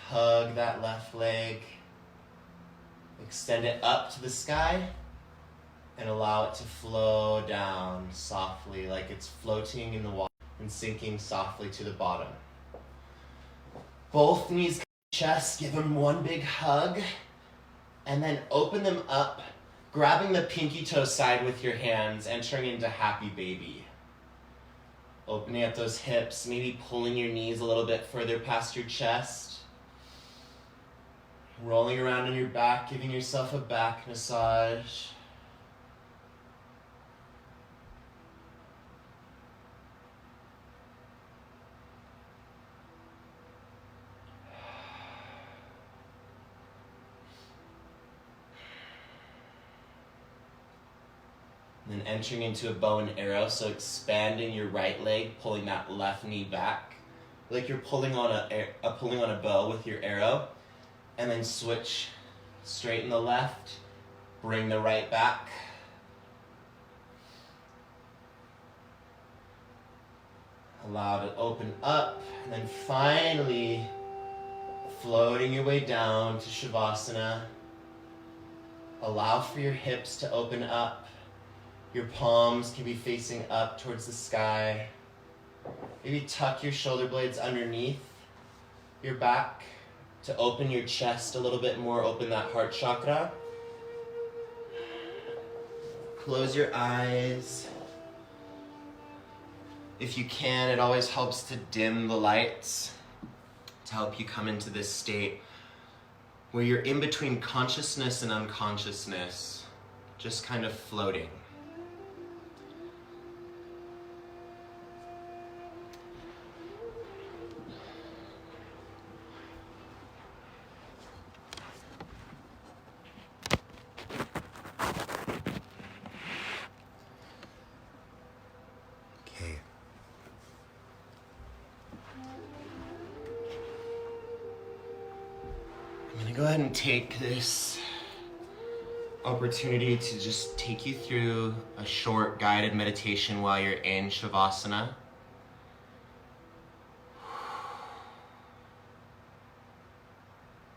Hug that left leg. Extend it up to the sky and allow it to flow down softly like it's floating in the water and sinking softly to the bottom. Both knees to the chest, give them one big hug and then open them up, grabbing the pinky toe side with your hands, entering into happy baby. Opening up those hips, maybe pulling your knees a little bit further past your chest. Rolling around on your back, giving yourself a back massage. And then entering into a bow and arrow, so expanding your right leg, pulling that left knee back, like you're pulling on a bow with your arrow. And then switch, straighten the left, bring the right back. Allow it to open up, and then finally floating your way down to Shavasana. Allow for your hips to open up. Your palms can be facing up towards the sky. Maybe tuck your shoulder blades underneath your back to open your chest a little bit more, open that heart chakra. Close your eyes. If you can, it always helps to dim the lights to help you come into this state where you're in between consciousness and unconsciousness, just kind of floating. Go ahead and take this opportunity to just take you through a short guided meditation while you're in Shavasana.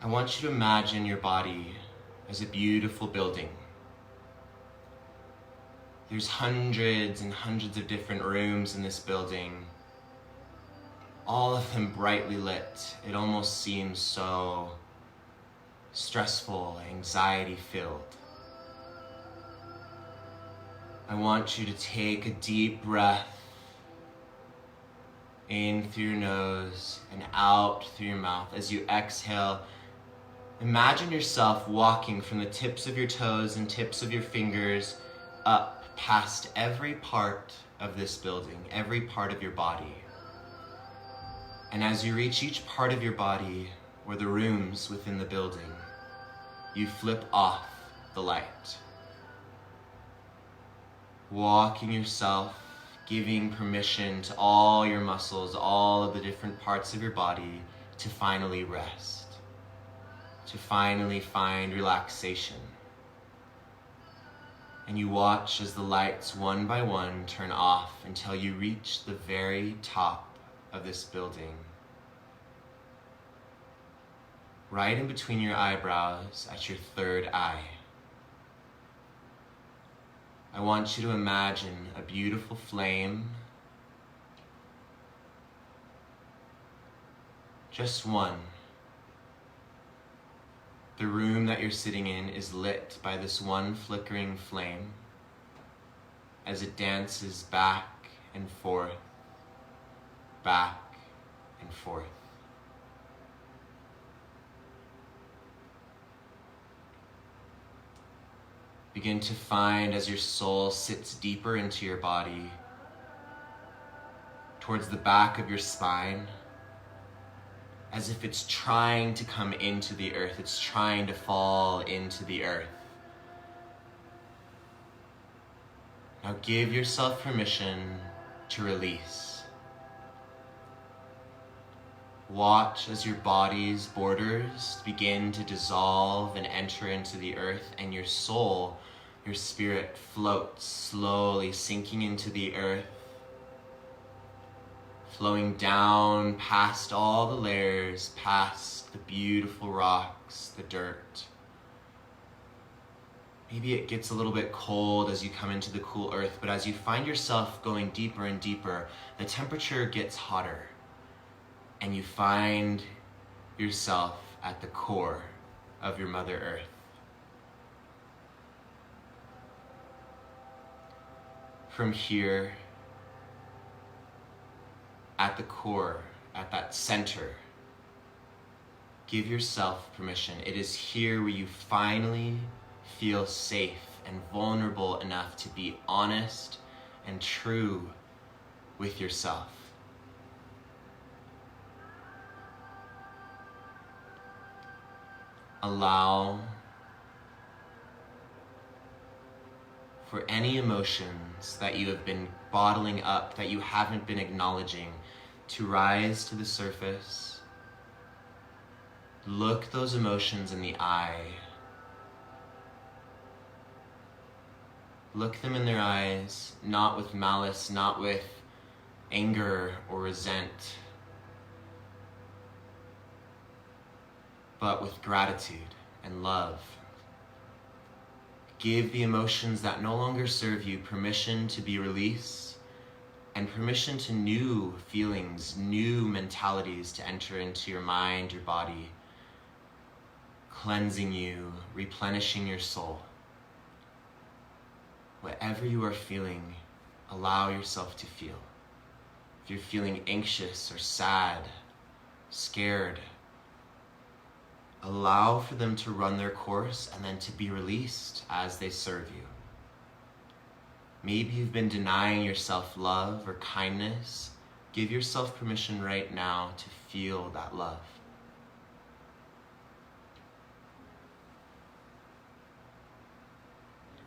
I want you to imagine your body as a beautiful building. There's hundreds and hundreds of different rooms in this building, all of them brightly lit. It almost seems so stressful, anxiety-filled. I want you to take a deep breath in through your nose and out through your mouth. As you exhale, imagine yourself walking from the tips of your toes and tips of your fingers up past every part of this building, every part of your body. And as you reach each part of your body, or the rooms within the building, you flip off the light. Walking yourself, giving permission to all your muscles, all of the different parts of your body to finally rest, to finally find relaxation. And you watch as the lights one by one turn off until you reach the very top of this building. Right in between your eyebrows at your third eye. I want you to imagine a beautiful flame, just one. The room that you're sitting in is lit by this one flickering flame as it dances back and forth, back and forth. Begin to find as your soul sits deeper into your body, towards the back of your spine, as if it's trying to come into the earth, it's trying to fall into the earth. Now give yourself permission to release. Watch as your body's borders begin to dissolve and enter into the earth, and your soul, your spirit, floats slowly, sinking into the earth, flowing down past all the layers, past the beautiful rocks, the dirt. Maybe it gets a little bit cold as you come into the cool earth, but as you find yourself going deeper and deeper, the temperature gets hotter. And you find yourself at the core of your Mother Earth. From here, at the core, at that center, give yourself permission. It is here where you finally feel safe and vulnerable enough to be honest and true with yourself. Allow for any emotions that you have been bottling up, that you haven't been acknowledging, to rise to the surface. Look those emotions in the eye. Look them in their eyes, not with malice, not with anger or resent, but with gratitude and love. Give the emotions that no longer serve you permission to be released, and permission to new feelings, new mentalities to enter into your mind, your body, cleansing you, replenishing your soul. Whatever you are feeling, allow yourself to feel. If you're feeling anxious or sad, scared, allow for them to run their course and then to be released as they serve you. Maybe you've been denying yourself love or kindness. Give yourself permission right now to feel that love.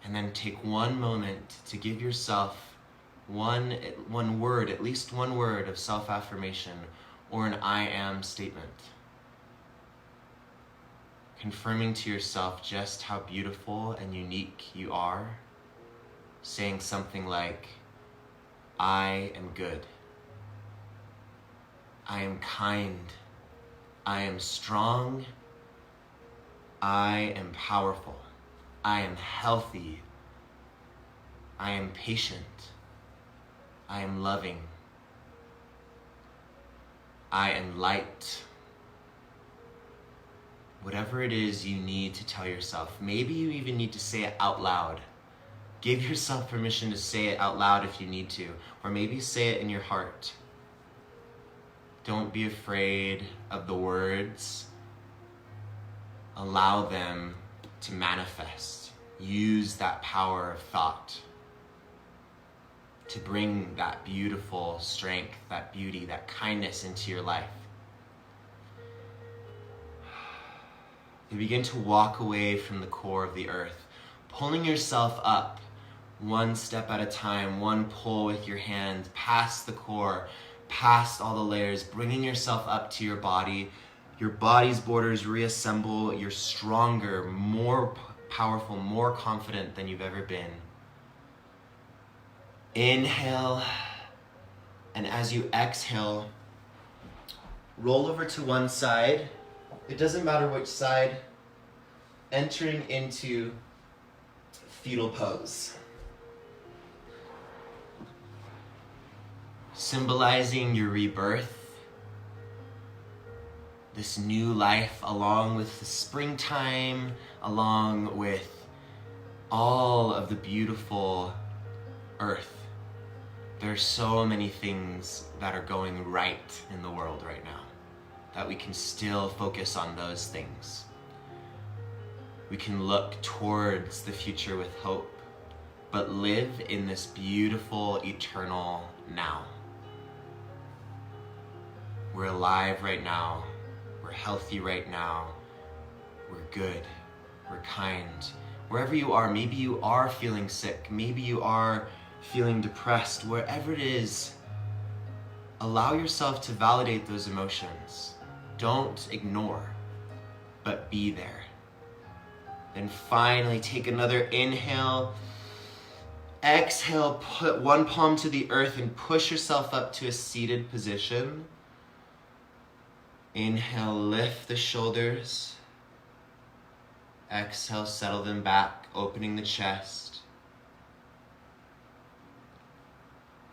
And then take one moment to give yourself one word, at least one word of self-affirmation or an I am statement. Confirming to yourself just how beautiful and unique you are. Saying something like, I am good. I am kind. I am strong. I am powerful. I am healthy. I am patient. I am loving. I am light. Whatever it is you need to tell yourself, maybe you even need to say it out loud. Give yourself permission to say it out loud if you need to, or maybe say it in your heart. Don't be afraid of the words. Allow them to manifest. Use that power of thought to bring that beautiful strength, that beauty, that kindness into your life. You begin to walk away from the core of the earth, pulling yourself up one step at a time, one pull with your hand, past the core, past all the layers, bringing yourself up to your body. Your body's borders reassemble. You're stronger, more powerful, more confident than you've ever been. Inhale, and as you exhale, roll over to one side. It doesn't matter which side. Entering into fetal pose. Symbolizing your rebirth, this new life along with the springtime, along with all of the beautiful earth. There are so many things that are going right in the world right now, that we can still focus on those things. We can look towards the future with hope, but live in this beautiful, eternal now. We're alive right now. We're healthy right now. We're good. We're kind. Wherever you are, maybe you are feeling sick. Maybe you are feeling depressed. Wherever it is, allow yourself to validate those emotions. Don't ignore, but be there. Then finally take another inhale. Exhale, put one palm to the earth and push yourself up to a seated position. Inhale, lift the shoulders. Exhale, settle them back, opening the chest.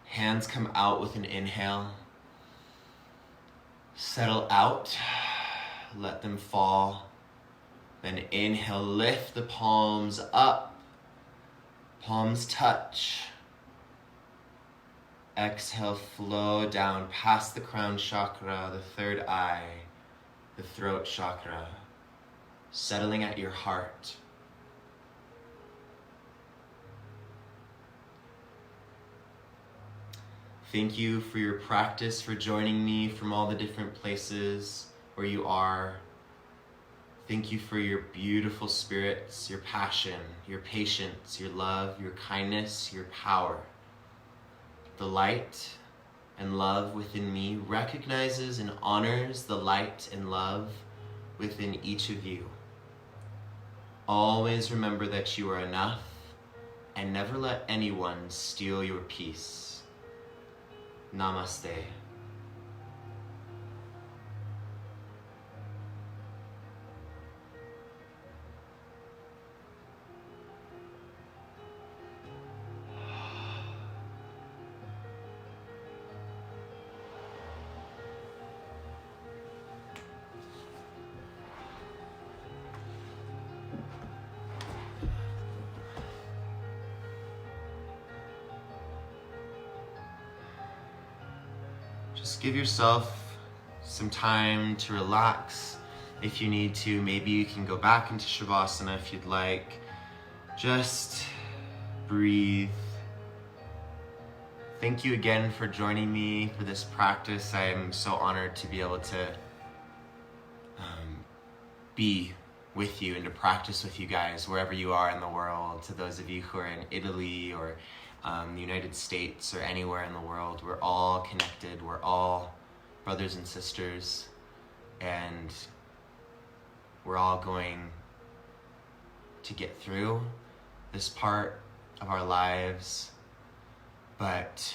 Hands come out with an inhale. Settle out, let them fall. Then inhale, lift the palms up. Palms touch. Exhale, flow down past the crown chakra, the third eye, the throat chakra, settling at your heart. Thank you for your practice, for joining me from all the different places where you are. Thank you for your beautiful spirits, your passion, your patience, your love, your kindness, your power. The light and love within me recognizes and honors the light and love within each of you. Always remember that you are enough and never let anyone steal your peace. Namaste. Just give yourself some time to relax. If you need to, maybe you can go back into Shavasana if you'd like. Just breathe. Thank you again for joining me for this practice. I am so honored to be able to be with you and to practice with you guys wherever you are in the world. To those of you who are in Italy or the United States or anywhere in the world, we're all connected. We're all brothers and sisters, and we're all going to get through this part of our lives, but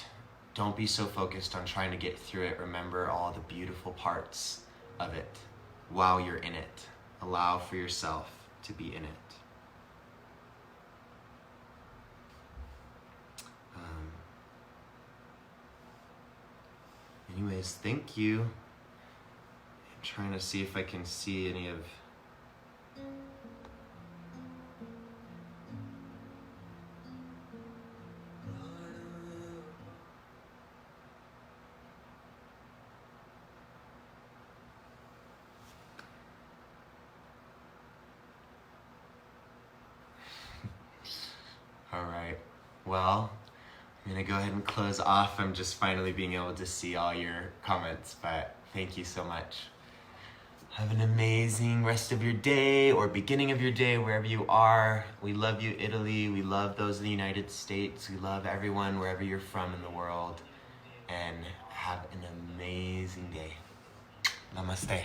don't be so focused on trying to get through it. Remember all the beautiful parts of it while you're in it. Allow for yourself to be in it. Anyways, thank you. I'm trying to see if I can see any of... All right, well, I'm gonna go ahead and close off. I'm just finally being able to see all your comments, but thank you so much. Have an amazing rest of your day or beginning of your day, wherever you are. We love you, Italy. We love those in the United States. We love everyone wherever you're from in the world. And have an amazing day. Namaste.